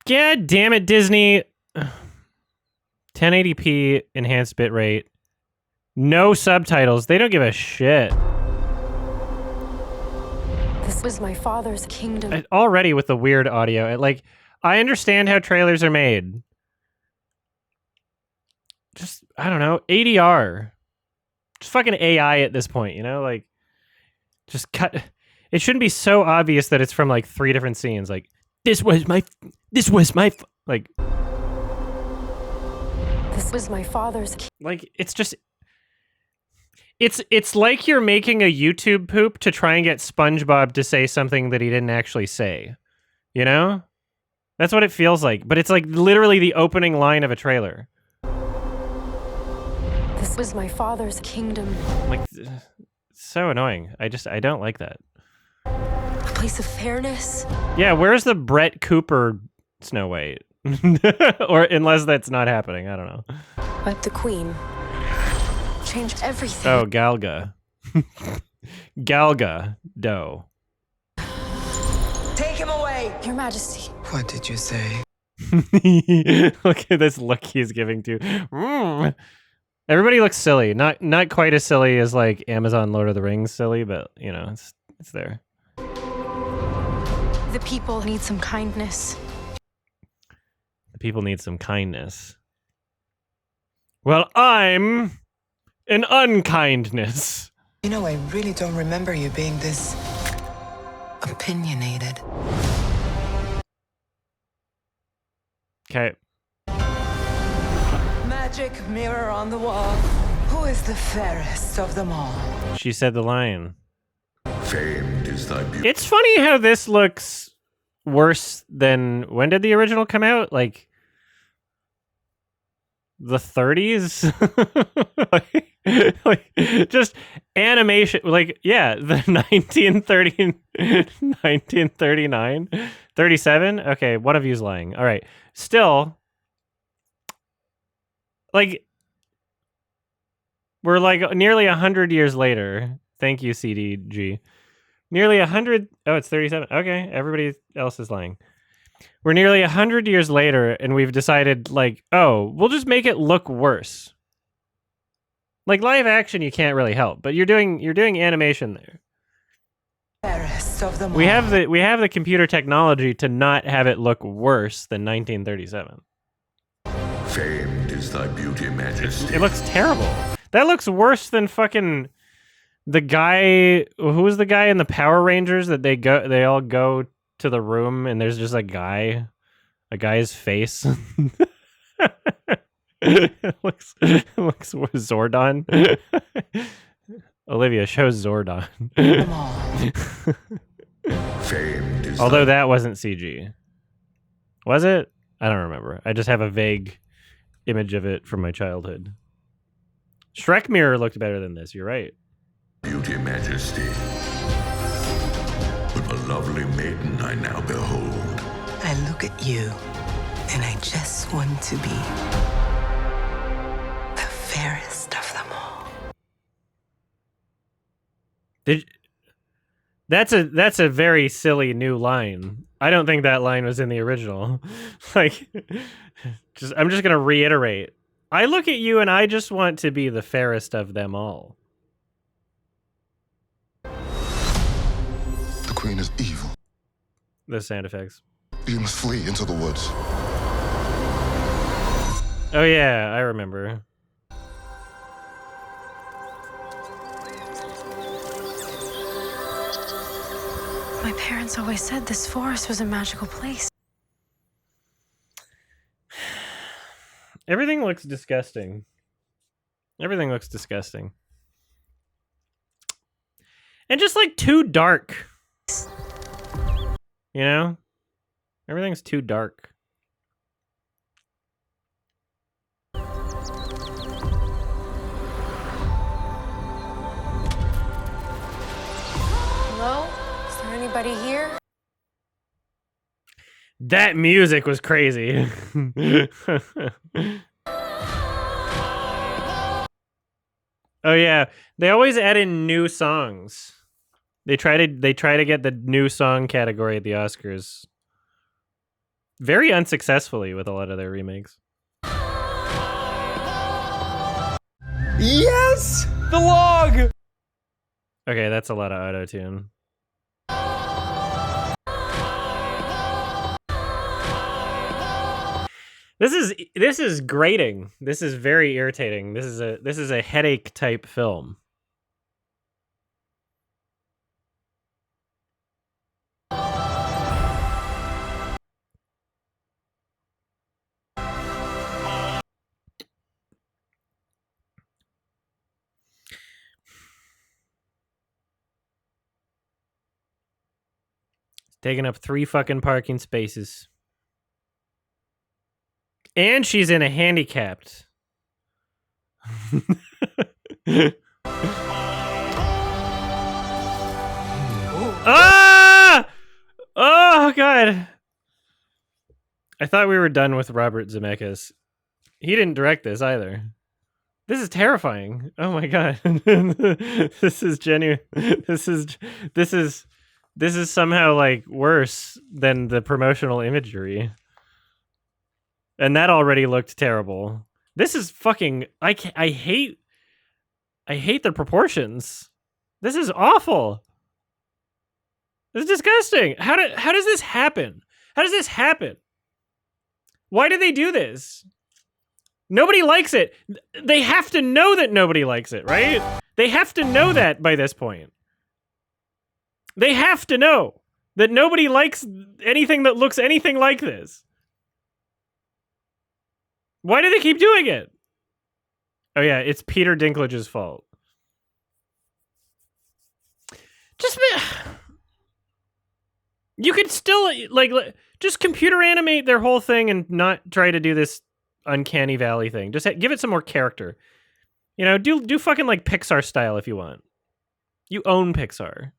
God damn it, Disney. 1080p enhanced bitrate. No subtitles. They don't give a shit. This was my father's kingdom. Already with the weird audio. I understand how trailers are made. Just, I don't know, ADR. Just fucking AI at this point, you know? Like, just cut. It shouldn't be so obvious that it's from, like, 3 different scenes. Like, this was my, like... This was my father's... Like, it's just... It's like you're making a YouTube poop to try and get SpongeBob to say something that he didn't actually say. You know? That's what it feels like. But it's, like, literally the opening line of a trailer. This was my father's kingdom. Like, so annoying. I don't like that. A place of fairness. Yeah, where's the Brett Cooper Snow White? Or unless that's not happening, I don't know. But the queen changed everything. Oh, Galga. Galga Doe. Take him away, Your Majesty. What did you say? Look at this look he's giving to. Everybody looks silly. Not quite as silly as like Amazon Lord of the Rings silly, but you know, it's there. The people need some kindness. The people need some kindness. Well, I'm an unkindness. You know, I really don't remember you being this opinionated. Okay. Magic mirror on the wall. Who is the fairest of them all? She said the line. Famed is thy beauty. It's funny how this looks worse than... When did the original come out? Like... the 30s? like, just animation... Like, yeah, the 1939? 37? Okay, one of you's lying. All right. Still... Like, we're like nearly 100 years later. Thank you, CDG. Nearly 100... Oh, it's 37. Okay, everybody else is lying. We're nearly 100 years later, and we've decided, like, oh, we'll just make it look worse. Like, live action, you can't really help, but you're doing animation there. Fairest of them all. We have the computer technology to not have it look worse than 1937. Famed is thy beauty, majesty. It looks terrible. That looks worse than fucking the guy. Who was the guy in the Power Rangers that they all go to the room and there's just a guy's face. it looks Zordon. Olivia, show Zordon. Famed is Although that wasn't CG. Was it? I don't remember. I just have a vague image of it from my childhood. Shrek Mirror looked better than this, you're right. beauty, majesty. But a lovely maiden I now behold. I look at you, and I just want to be the fairest of them all. That's a very silly new line. I don't think that line was in the original. Like, I'm just gonna reiterate. I look at you and I just want to be the fairest of them all. The queen is evil. The sound effects. You must flee into the woods. Oh yeah, I remember. My parents always said this forest was a magical place. Everything looks disgusting. Everything looks disgusting. And just like too dark. You know? Everything's too dark. Hello? Is there anybody here? That music was crazy. Oh yeah, they always add in new songs. They try to get the new song category at the Oscars. very unsuccessfully with a lot of their remakes. Yes! The log! Okay, that's a lot of auto-tune. This is grating. This is very irritating. This is a headache type film. Taking up 3 fucking parking spaces. And she's in a handicapped. Ah! Oh, God. I thought we were done with Robert Zemeckis. He didn't direct this either. This is terrifying. Oh my God. This is genuine. This is somehow like worse than the promotional imagery. And that already looked terrible. This is fucking I hate the proportions. This is awful. This is disgusting. How does this happen? How does this happen? Why do they do this? Nobody likes it. They have to know that nobody likes it, right? They have to know that by this point. They have to know that nobody likes anything that looks anything like this. Why do they keep doing it? Oh yeah, it's Peter Dinklage's fault. Just you could still like just computer animate their whole thing and not try to do this uncanny valley thing. Just give it some more character. You know, do fucking like Pixar style if you want. You own Pixar.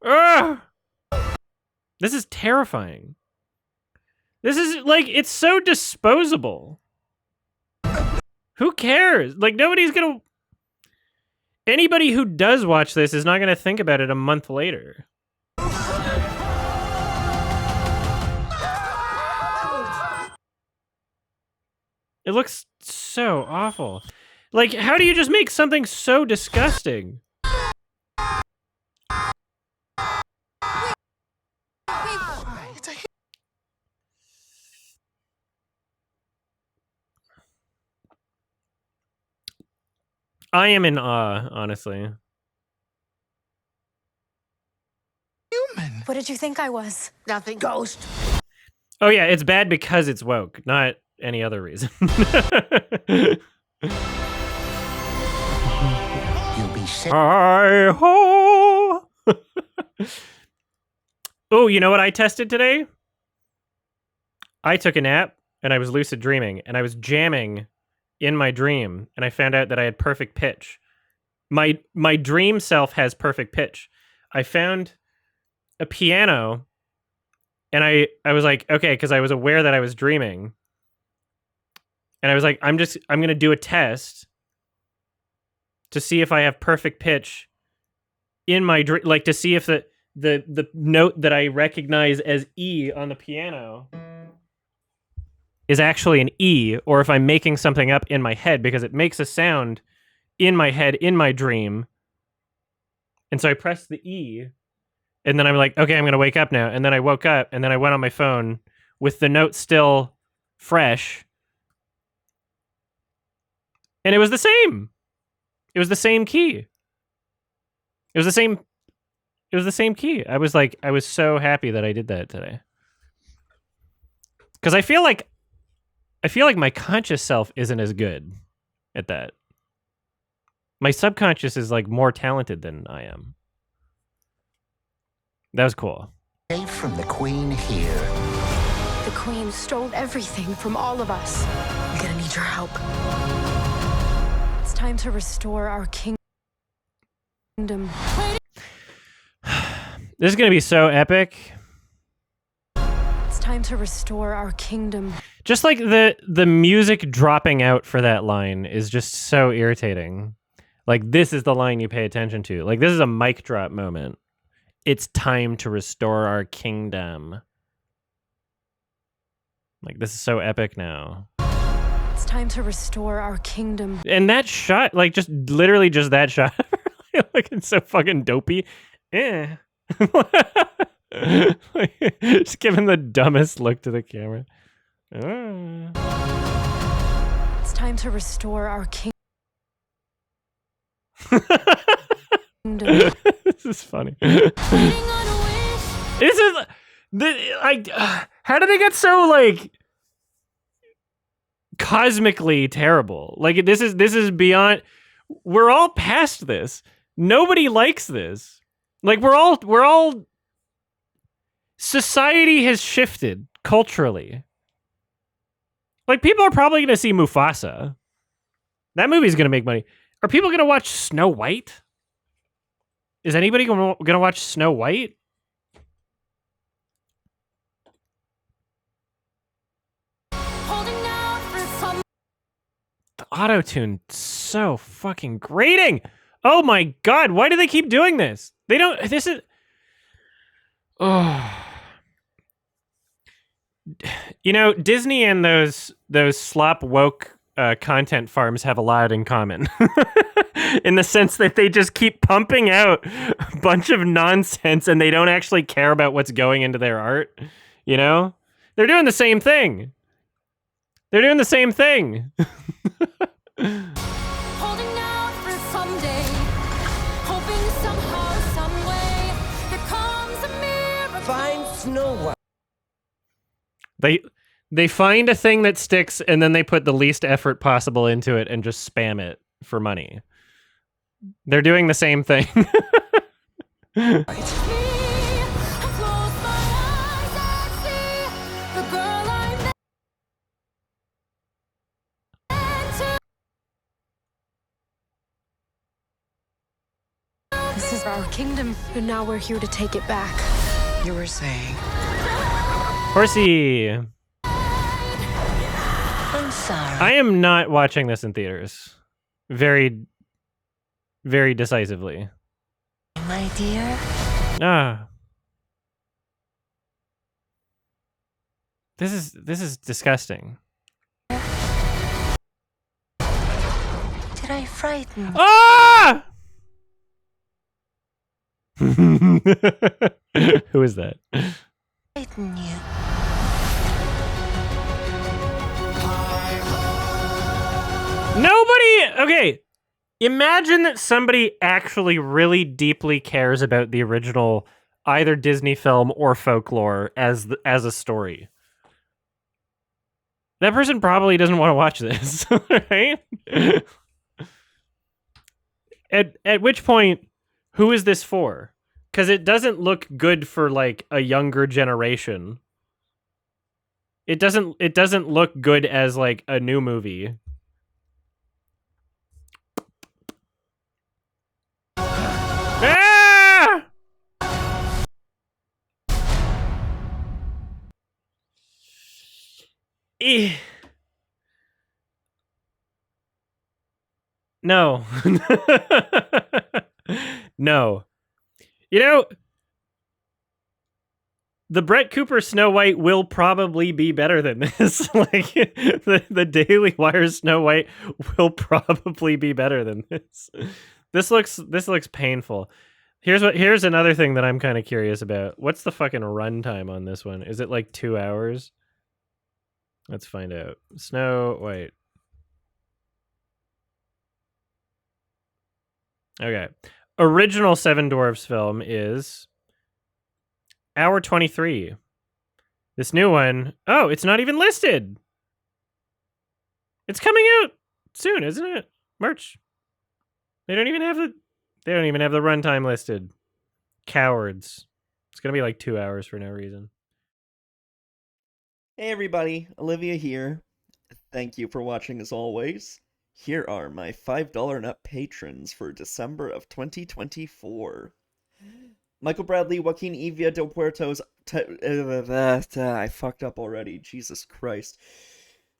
Ugh! This is terrifying. This is like, it's so disposable. Who cares? Like, nobody's gonna... Anybody who does watch this is not gonna think about it a month later. It looks so awful. Like, how do you just make something so disgusting? I am in awe, honestly. Human. What did you think I was? Nothing. Ghost. Oh yeah, it's bad because it's woke, not any other reason. You'll be sick. Hi-ho! Oh, you know what I tested today? I took a nap and I was lucid dreaming and I was jamming in my dream and I found out that I had perfect pitch. My dream self has perfect pitch. I found a piano and I was like, okay, because I was aware that I was dreaming. And I was like, I'm going to do a test to see if I have perfect pitch in my dream, like to see if the note that I recognize as E on the piano is actually an E, or if I'm making something up in my head, because it makes a sound in my head in my dream. And so I pressed the E, and then I'm like, okay, I'm going to wake up now. And then I woke up, and then I went on my phone with the note still fresh. And it was the same. It was the same key. It was the same key. I was like, I was so happy that I did that today. Because I feel like my conscious self isn't as good at that. My subconscious is like more talented than I am. That was cool. Escape from the Queen here. The Queen stole everything from all of us. I'm gonna need your help. It's time to restore our kingdom. This is going to be so epic. It's time to restore our kingdom. Just like the music dropping out for that line is just so irritating. Like, this is the line you pay attention to. Like, this is a mic drop moment. it's time to restore our kingdom. Like, this is so epic now. It's time to restore our kingdom. And that shot, like, just literally just that shot, looking so fucking dopey. Eh. Like, just giving the dumbest look to the camera. It's time to restore our kingdom. This is funny. This is like, how did they get so like cosmically terrible? Like this is beyond. We're all past this. Nobody likes this. Like we're all. Society has shifted culturally. Like people are probably going to see Mufasa. That movie's going to make money. Are people going to watch Snow White? Is anybody going to watch Snow White? The auto-tune so fucking grating. Oh my god, why do they keep doing this? They don't, this is, oh. You know, Disney and those slop woke content farms have a lot in common. In the sense that they just keep pumping out a bunch of nonsense and they don't actually care about what's going into their art. You know? They're doing the same thing. They're doing the same thing. Holding out for someday, hoping somehow, some way, there comes a miracle. Find Snow White. They find a thing that sticks and then they put the least effort possible into it and just spam it for money. They're doing the same thing. This is our kingdom, and now we're here to take it back. You were saying. Horsey. I'm sorry. I am not watching this in theaters. Very, very decisively. My dear. Ah. This is disgusting. Did I frighten you? Ah! Who is that? Frighten you? Nobody. Okay. Imagine that somebody actually really deeply cares about the original either Disney film or folklore as a story. That person probably doesn't want to watch this, right? At which point, who is this for? Because it doesn't look good for like a younger generation. It doesn't look good as like a new movie. Ah! No. No. You know, the Brett Cooper Snow White will probably be better than this. Like the Daily Wire Snow White will probably be better than this. This looks painful. Here's another thing that I'm kind of curious about. What's the fucking runtime on this one? Is it like 2 hours? Let's find out. Snow White. Okay. Original Seven Dwarfs film is hour 23. This new one, oh, it's not even listed. It's coming out soon, isn't it? March. They don't even have the runtime listed. Cowards. It's gonna be like 2 hours for no reason. Hey everybody, Olivia here. Thank you for watching as always. Here are my $5 and up patrons for December of 2024. Michael Bradley, Joaquin Evia del Puerto's... I fucked up already, Jesus Christ.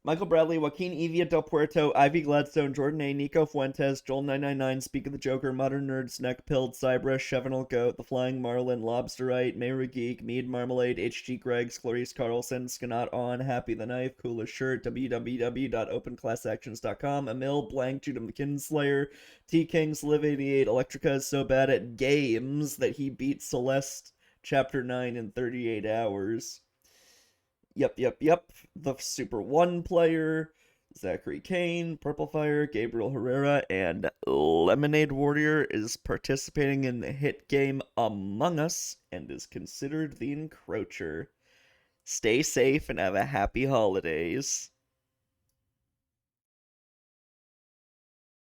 Michael Bradley, Joaquin Evia Del Puerto, Ivy Gladstone, Jordan A, Nico Fuentes, Joel999, Speak of the Joker, Modern Nerd, Snack Pilled, Cybra, Chevenel Goat, The Flying Marlin, Lobsterite, Mayra Geek, Mead Marmalade, HG Greggs, Clarice Carlson, Skanot On, Happy the Knife, Coolest Shirt, www.openclassactions.com, Emil, Blank, Judah McKinslayer, T Kings, Live88, Electrica is so bad at games that he beat Celeste Chapter 9 in 38 hours. Yep. The Super 1 player, Zachary Kane, Purple Fire, Gabriel Herrera, and Lemonade Warrior is participating in the hit game Among Us and is considered the encroacher. Stay safe and have a happy holidays.